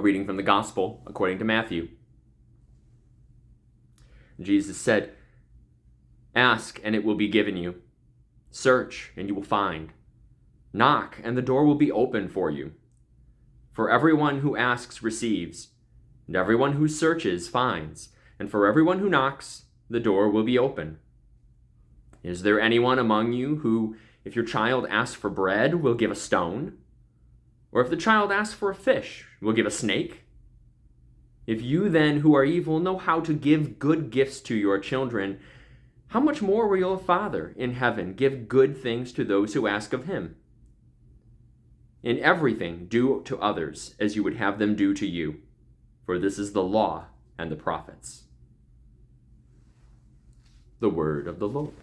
reading from the Gospel according to Matthew. Jesus said, "Ask, and it will be given you. Search, and you will find. Knock, and the door will be open for you. For everyone who asks receives, and everyone who searches finds, and for everyone who knocks, the door will be open. Is there anyone among you who, if your child asks for bread, will give a stone? Or if the child asks for a fish, will give a snake? If you then, who are evil, know how to give good gifts to your children, how much more will your Father in heaven give good things to those who ask of him? In everything, do to others as you would have them do to you, for this is the law and the prophets." The word of the Lord.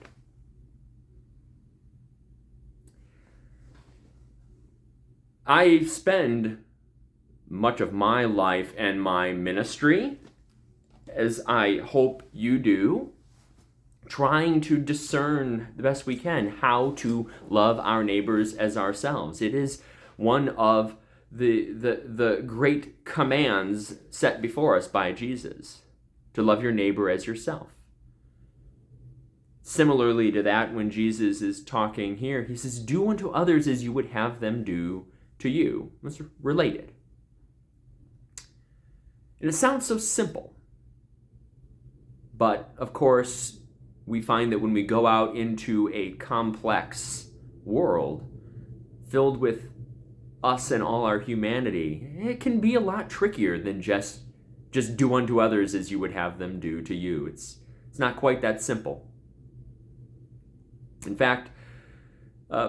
I spend much of my life and my ministry, as I hope you do, trying to discern the best we can how to love our neighbors as ourselves. It is one of the great commands set before us by Jesus, to love your neighbor as yourself. Similarly to that, when Jesus is talking here, he says, "Do unto others as you would have them do to you." It's related. And it sounds so simple. But, of course, we find that when we go out into a complex world filled with us and all our humanity, it can be a lot trickier than just do unto others as you would have them do to you. It's not quite that simple. In fact,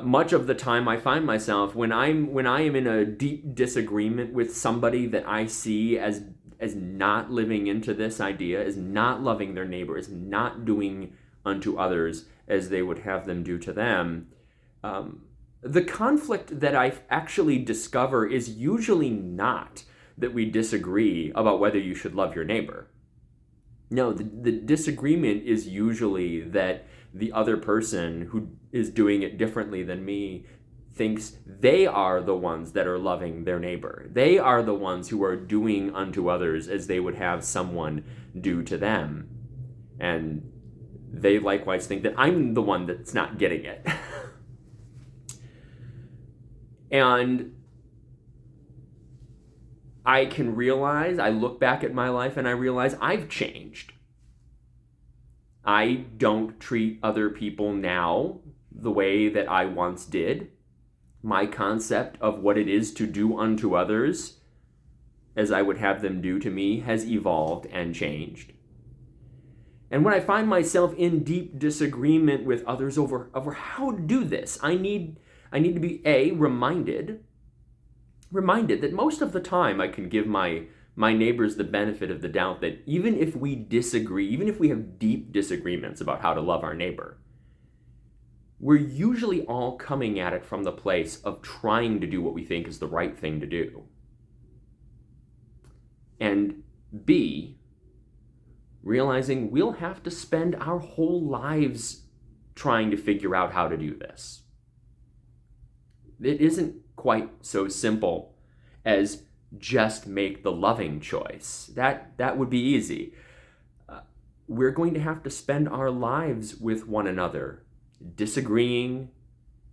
much of the time I find myself, when I am in a deep disagreement with somebody that I see as not living into this idea, as not loving their neighbor, as not doing unto others as they would have them do to them, the conflict that I actually discover is usually not that we disagree about whether you should love your neighbor. No, the disagreement is usually that the other person who is doing it differently than me thinks they are the ones that are loving their neighbor. They are the ones who are doing unto others as they would have someone do to them. And they likewise think that I'm the one that's not getting it. And I look back at my life and I realize I've changed. I don't treat other people now the way that I once did. My concept of what it is to do unto others as I would have them do to me has evolved and changed. And when I find myself in deep disagreement with others over how to do this, I need to be reminded that most of the time I can give my neighbors the benefit of the doubt that even if we disagree, even if we have deep disagreements about how to love our neighbor, we're usually all coming at it from the place of trying to do what we think is the right thing to do. And B, realizing we'll have to spend our whole lives trying to figure out how to do this. It isn't quite so simple as just make the loving choice. That would be easy. We're going to have to spend our lives with one another, disagreeing,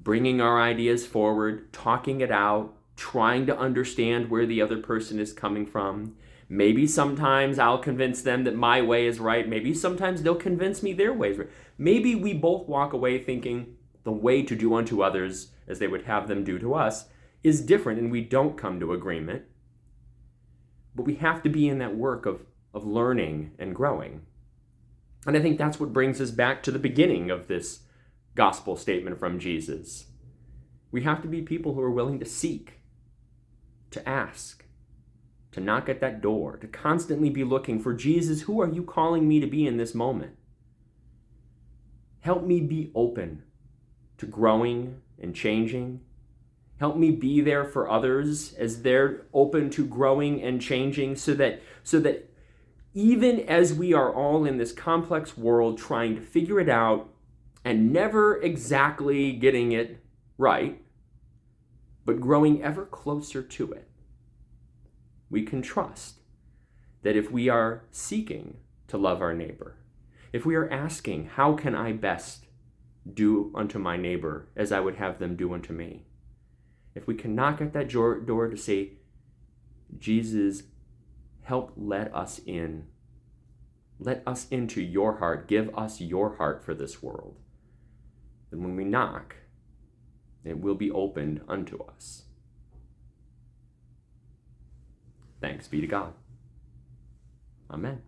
bringing our ideas forward, talking it out, trying to understand where the other person is coming from. Maybe sometimes I'll convince them that my way is right. Maybe sometimes they'll convince me their way is right. Maybe we both walk away thinking the way to do unto others as they would have them do to us is different, and we don't come to agreement. But we have to be in that work of learning and growing. And I think that's what brings us back to the beginning of this gospel statement from Jesus. We have to be people who are willing to seek, to ask, to knock at that door, to constantly be looking for Jesus. Who are you calling me to be in this moment? Help me be open to growing and changing. Help me be there for others as they're open to growing and changing, so that even as we are all in this complex world trying to figure it out and never exactly getting it right, but growing ever closer to it, we can trust that if we are seeking to love our neighbor, if we are asking, how can I best do unto my neighbor as I would have them do unto me? If we can knock at that door to say, Jesus, help let us in. Let us into your heart. Give us your heart for this world. Then when we knock, it will be opened unto us. Thanks be to God. Amen.